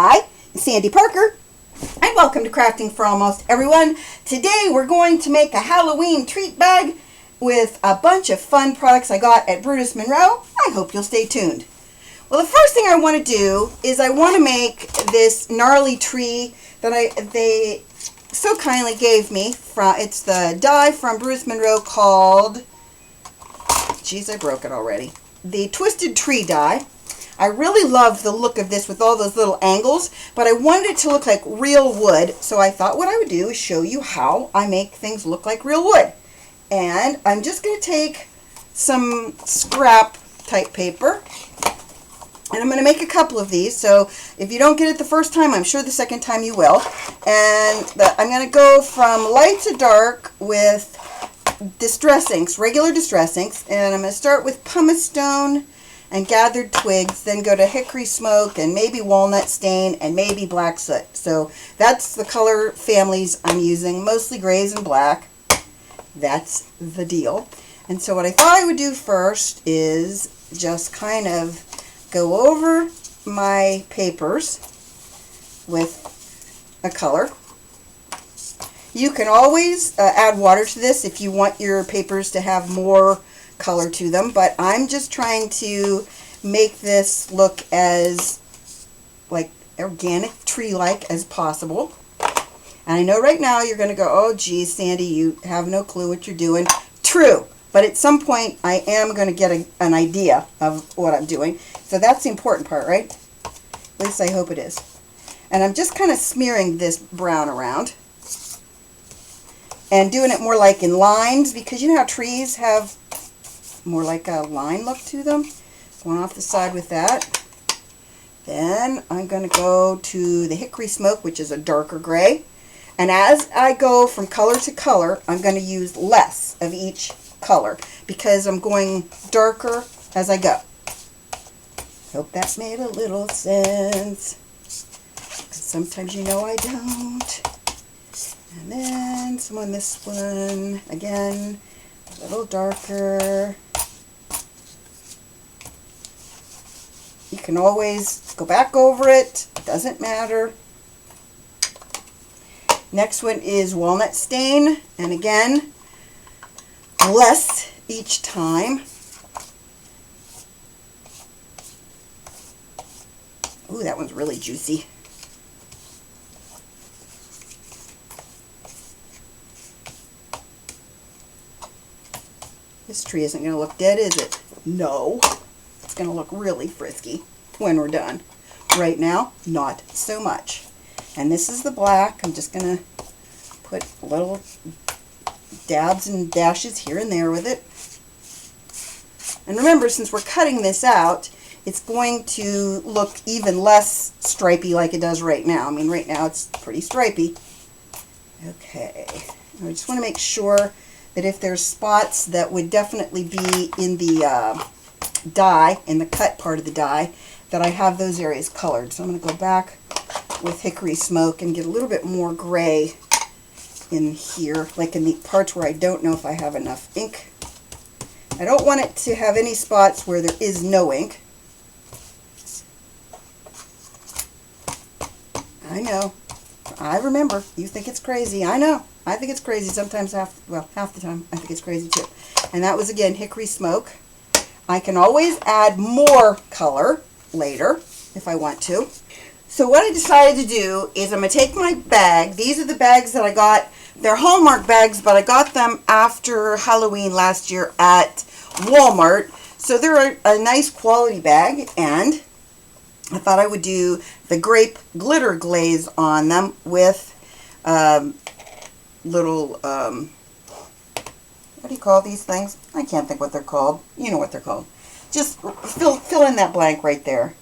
Hi, it's Sandy Parker, and welcome to Crafting for Almost Everyone. Today we're going to make a Halloween treat bag with a bunch of fun products I got at Brutus Monroe. I hope you'll stay tuned. Well, the first thing I want to do is I want to make this gnarly tree that they so kindly gave me. It's the die from Brutus Monroe called, geez, I broke it already, the Twisted Tree die. I really love the look of this with all those little angles, but I wanted it to look like real wood, so I thought what I would do is show you how I make things look like real wood. And I'm just going to take some scrap type paper, and I'm going to make a couple of these, so if you don't get it the first time, I'm sure the second time you will. And I'm going to go from light to dark with distress inks, regular distress inks, and I'm going to start with Pumice Stone and gathered twigs, then go to Hickory Smoke and maybe Walnut stain and maybe black soot. So that's the color families I'm using, mostly grays and black. That's the deal. And so what I thought I would do first is just kind of go over my papers with a color. You can always add water to this if you want your papers to have more color to them, but I'm just trying to make this look as like organic tree-like as possible. And I know right now you're going to go, oh geez, Sandy, you have no clue what you're doing. True, but at some point I am going to get an idea of what I'm doing. So that's the important part, right? At least I hope it is. And I'm just kind of smearing this brown around and doing it more like in lines, because you know how trees have more like a line look to them. Going off the side with that. Then I'm going to go to the Hickory Smoke, which is a darker gray. And as I go from color to color, I'm going to use less of each color because I'm going darker as I go. Hope that made a little sense. Sometimes you know I don't. And then some on this one. Again, a little darker. You can always go back over it. Doesn't matter. Next one is Walnut stain. And again, less each time. Ooh, that one's really juicy. This tree isn't going to look dead, is it? No. It's going to look really frisky when we're done. Right now, not so much. And this is the black. I'm just going to put little dabs and dashes here and there with it. And remember, since we're cutting this out, it's going to look even less stripy like it does right now. I mean, right now it's pretty stripy. Okay. I just want to make sure that if there's spots that would definitely be in the die, in the cut part of the die, that I have those areas colored. So I'm going to go back with Hickory Smoke and get a little bit more gray in here, like in the parts where I don't know if I have enough ink. I don't want it to have any spots where there is no ink. I know. I remember. You think it's crazy. I know. I think it's crazy sometimes, half the time I think it's crazy too. And that was again Hickory Smoke. I can always add more color later if I want to. So what I decided to do is I'm going to take my bag. These are the bags that I got. They're Hallmark bags, but I got them after Halloween last year at Walmart. So they're a nice quality bag, and I thought I would do the grape glitter glaze on them with little, what do you call these things? I can't think what they're called. You know what they're called. Just fill in that blank right there.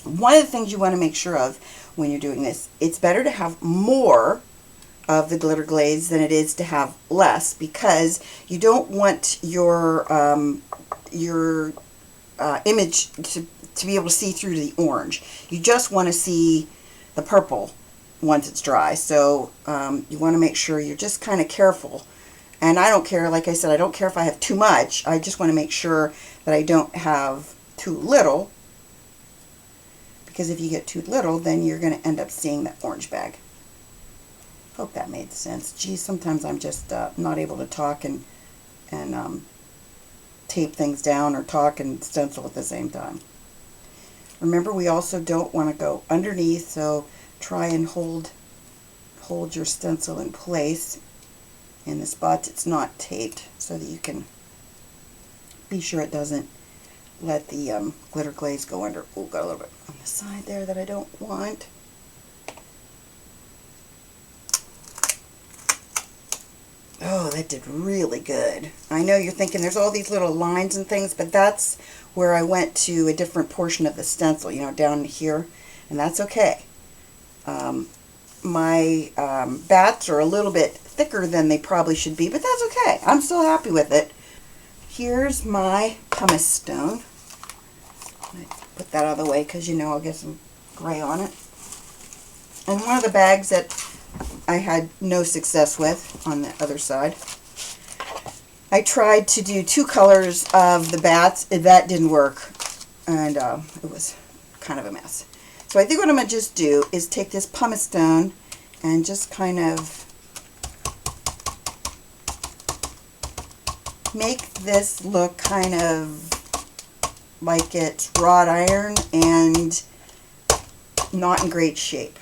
One of the things you want to make sure of when you're doing this, it's better to have more of the glitter glaze than it is to have less, because you don't want your image to be able to see through to the orange. You just want to see the purple once it's dry. So you want to make sure you're just kind of careful. And I don't care, like I said, I don't care if I have too much. I just want to make sure that I don't have too little, because if you get too little, then you're going to end up seeing that orange bag. Hope that made sense. Geez, sometimes I'm just not able to talk and tape things down, or talk and stencil at the same time. Remember, we also don't want to go underneath, so try and hold your stencil in place in the spots it's not taped, so that you can be sure it doesn't let the glitter glaze go under. Oh, got a little bit on the side there that I don't want. Oh, that did really good. I know you're thinking there's all these little lines and things, but that's where I went to a different portion of the stencil, you know, down here, and that's okay. My bats are a little bit thicker than they probably should be, but that's okay. I'm still happy with it. Here's my pumice stone. Put that out of the way because, you know, I'll get some gray on it. And one of the bags that I had no success with on the other side, I tried to do 2 colors of the bats. That didn't work, and it was kind of a mess. So I think what I'm going to just do is take this pumice stone and just kind of make this look kind of like it's wrought iron and not in great shape.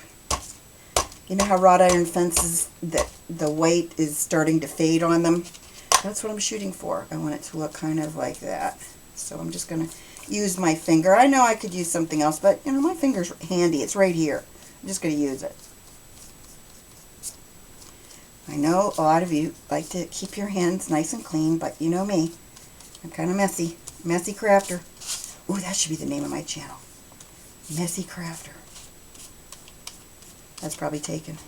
You know how wrought iron fences, that the white is starting to fade on them? That's what I'm shooting for. I want it to look kind of like that. So I'm just going to use my finger. I know I could use something else, but you know, my finger's handy. It's right here. I'm just going to use it. I know a lot of you like to keep your hands nice and clean, but you know me. I'm kind of messy. Messy crafter. Ooh, that should be the name of my channel. Messy crafter. That's probably taken.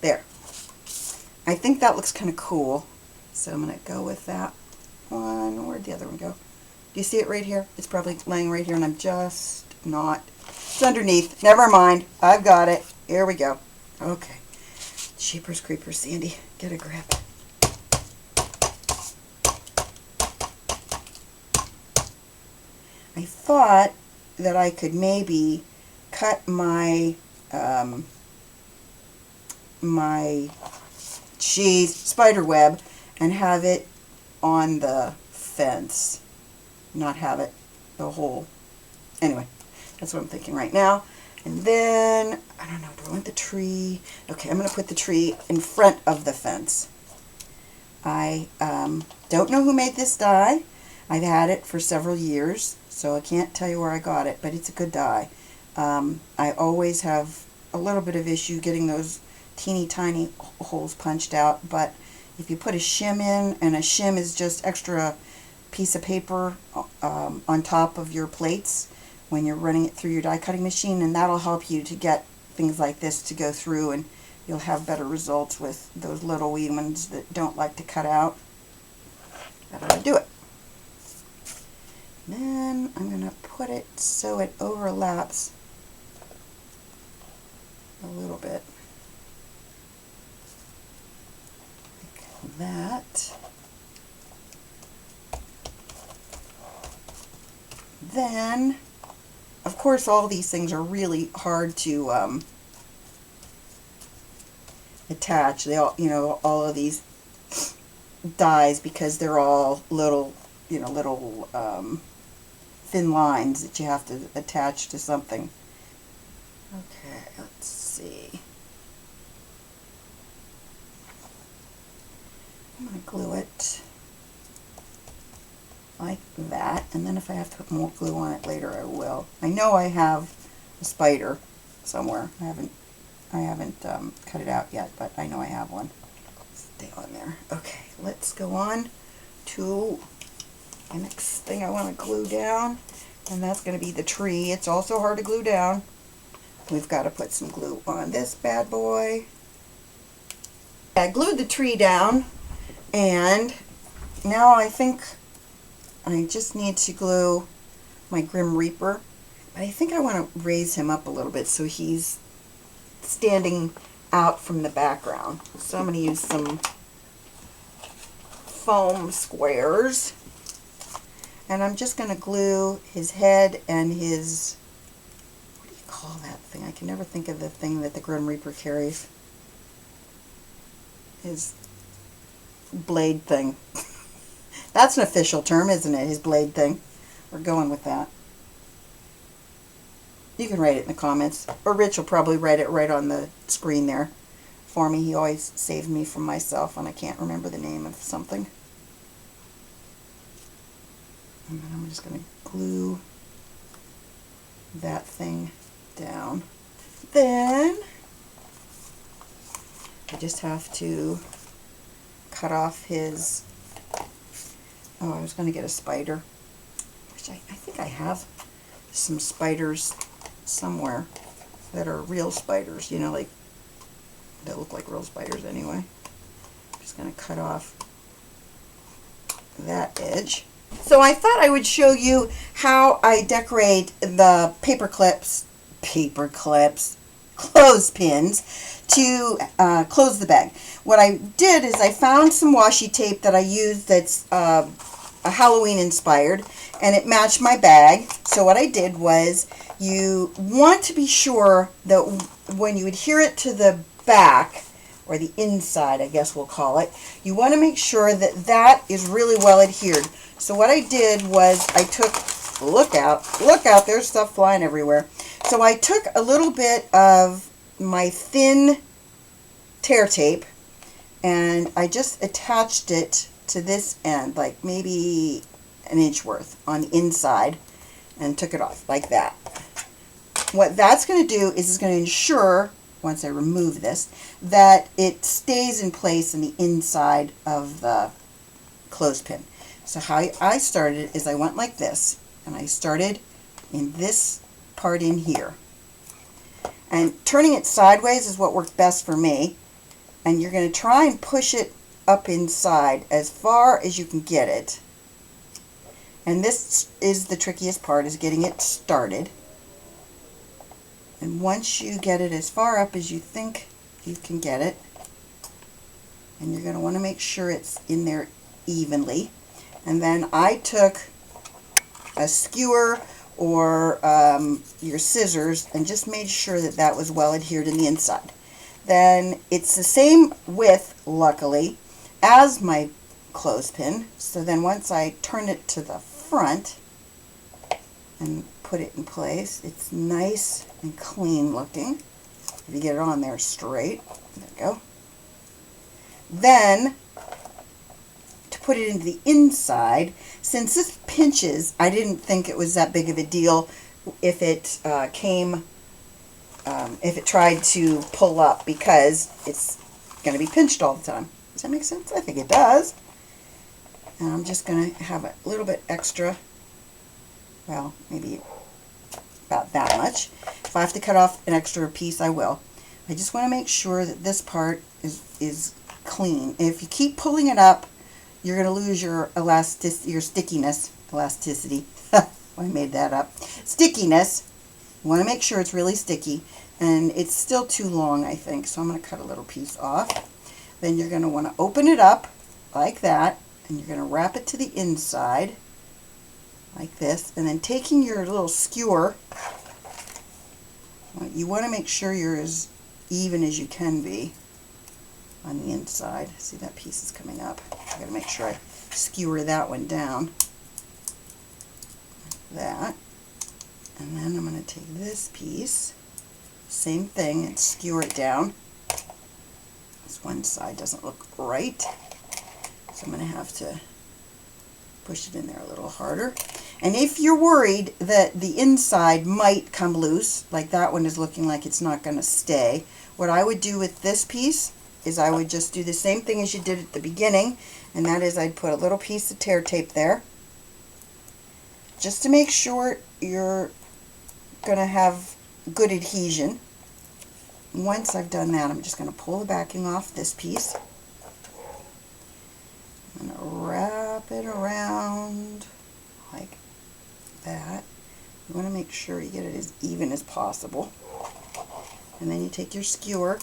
There. I think that looks kind of cool. So I'm going to go with that one. Where'd the other one go? Do you see it right here? It's probably laying right here, and I'm just not. It's underneath. Never mind. I've got it. Here we go. Okay. Jeepers creepers, Sandy. Get a grip. I thought that I could maybe cut my spider web and have it on the fence, not have it the whole. Anyway, that's what I'm thinking right now. And then, I don't know, do I want the tree? Okay, I'm going to put the tree in front of the fence. I don't know who made this die. I've had it for several years, so I can't tell you where I got it, but it's a good die. I always have a little bit of issue getting those teeny tiny holes punched out, but if you put a shim in, and a shim is just extra piece of paper on top of your plates when you're running it through your die cutting machine, and that'll help you to get things like this to go through, and you'll have better results with those little wee ones that don't like to cut out. That ought to do it. Then I'm going to put it so it overlaps a little bit. Like that. Then, of course, all these things are really hard to attach. They all, you know, all of these dies, because they're all little, you know, little thin lines that you have to attach to something. Okay, let's see. I'm going to glue it like that, and then if I have to put more glue on it later, I will. I know I have a spider somewhere. I haven't cut it out yet, but I know I have one. Stay on there. Okay, let's go on to the next thing I want to glue down, and that's going to be the tree. It's also hard to glue down. We've got to put some glue on this bad boy. I glued the tree down, and now I think I just need to glue my Grim Reaper, but I think I want to raise him up a little bit so he's standing out from the background. So I'm going to use some foam squares, and I'm just going to glue his head and his call that thing? I can never think of the thing that the Grim Reaper carries. His blade thing. That's an official term, isn't it? His blade thing. We're going with that. You can write it in the comments. Or Rich will probably write it right on the screen there for me. He always saves me from myself when I can't remember the name of something. And then I'm just going to glue that thing down. Then I just have to cut off his, oh, I was going to get a spider, which I think I have some spiders somewhere that are real spiders, you know, like, that look like real spiders anyway. I'm just going to cut off that edge. So I thought I would show you how I decorate the clothespins to close the bag. What I did is I found some washi tape that I used that's a Halloween inspired, and it matched my bag. So what I did was, you want to be sure that when you adhere it to the back, or the inside I guess we'll call it, you want to make sure that that is really well adhered. So what I did was I took, look out, there's stuff flying everywhere. So I took a little bit of my thin tear tape and I just attached it to this end, like maybe an inch worth on the inside, and took it off like that. What that's going to do is it's going to ensure, once I remove this, that it stays in place in the inside of the clothespin. So how I started is I went like this, and I started in this part in here. And turning it sideways is what worked best for me. And you're going to try and push it up inside as far as you can get it. And this is the trickiest part, is getting it started. And once you get it as far up as you think you can get it, and you're going to want to make sure it's in there evenly. And then I took a skewer or your scissors and just made sure that that was well adhered in the inside. Then it's the same width, luckily, as my clothespin. So then once I turn it to the front and put it in place, it's nice and clean looking. If you get it on there straight, there you go. Then to put it into the inside, since this pinches, I didn't think it was that big of a deal if it if it tried to pull up, because it's going to be pinched all the time. Does that make sense? I think it does. And I'm just going to have a little bit extra, well, maybe about that much. If I have to cut off an extra piece, I will. I just want to make sure that this part is clean. And if you keep pulling it up, you're going to lose your stickiness. Elasticity. I made that up. Stickiness. You want to make sure it's really sticky. And it's still too long, I think. So I'm going to cut a little piece off. Then you're going to want to open it up like that. And you're going to wrap it to the inside like this. And then taking your little skewer, you want to make sure you're as even as you can be on the inside. See, that piece is coming up. I've got to make sure I skewer that one down. Like that. And then I'm going to take this piece, same thing, and skewer it down. This one side doesn't look right, so I'm going to have to push it in there a little harder. And if you're worried that the inside might come loose, like that one is looking like it's not going to stay, what I would do with this piece is I would just do the same thing as you did at the beginning, and that is I'd put a little piece of tear tape there, just to make sure you're going to have good adhesion. Once I've done that, I'm just going to pull the backing off this piece. I'm going to wrap it around like that. You want to make sure you get it as even as possible. And then you take your skewer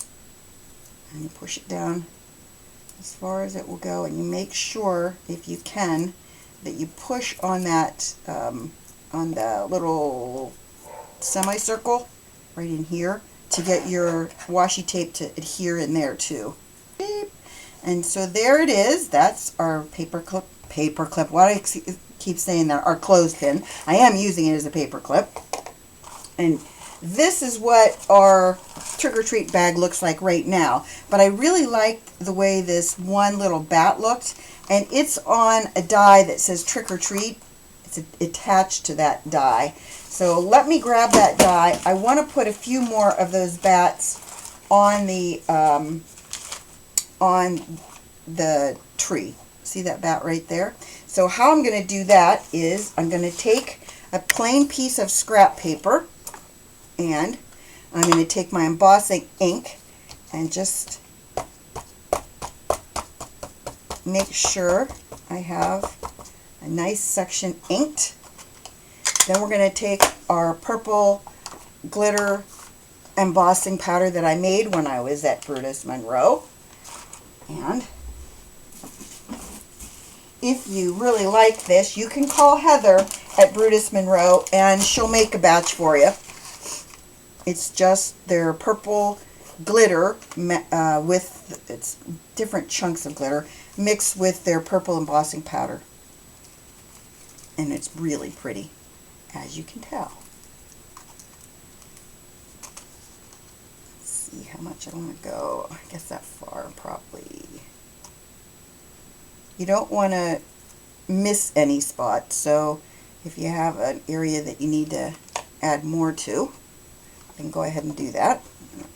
and you push it down as far as it will go, and you make sure, if you can, that you push on that on the little semicircle right in here to get your washi tape to adhere in there too. Beep. And so there it is. That's our paper clip. Why do I keep saying that? Our clothespin. I am using it as a paper clip. And this is what our trick-or-treat bag looks like right now. But I really like the way this one little bat looked. And it's on a die that says trick-or-treat. It's attached to that die. So let me grab that die. I want to put a few more of those bats on the tree. See that bat right there? So how I'm going to do that is I'm going to take a plain piece of scrap paper and I'm going to take my embossing ink and just make sure I have a nice section inked. Then we're going to take our purple glitter embossing powder that I made when I was at Brutus Monroe. And if you really like this, you can call Heather at Brutus Monroe and she'll make a batch for you. It's just their purple glitter with it's different chunks of glitter mixed with their purple embossing powder. And it's really pretty, as you can tell. Let's see how much I want to go. I guess that far probably. You don't want to miss any spots, so if you have an area that you need to add more to, then go ahead and do that.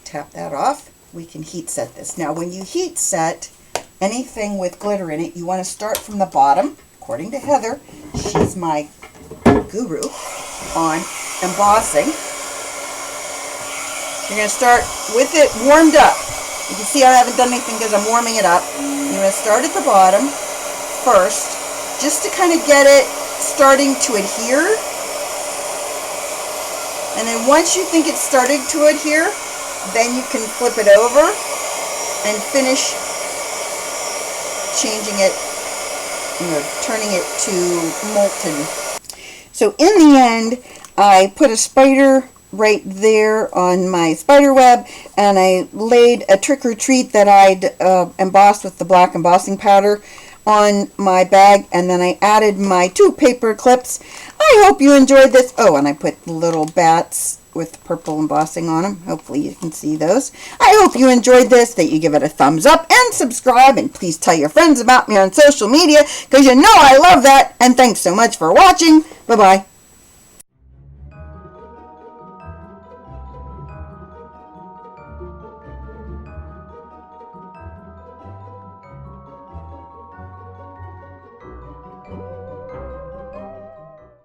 Tap that off. We can heat set this. Now when you heat set anything with glitter in it, you want to start from the bottom. According to Heather, she's my guru on embossing. You're going to start with it warmed up. You can see I haven't done anything because I'm warming it up. You're going to start at the bottom first, just to kind of get it starting to adhere. And then once you think it's starting to adhere, then you can flip it over and finish changing it, turning it to molten. So in the end, I put a spider right there on my spider web, and I laid a trick-or-treat that I'd embossed with the black embossing powder on my bag, and then I added my 2 paper clips. I hope you enjoyed this. Oh, and I put little bats with purple embossing on them. Hopefully you can see those. I hope you enjoyed this, that you give it a thumbs up and subscribe, and please tell your friends about me on social media because you know I love that. And thanks so much for watching. Bye-bye.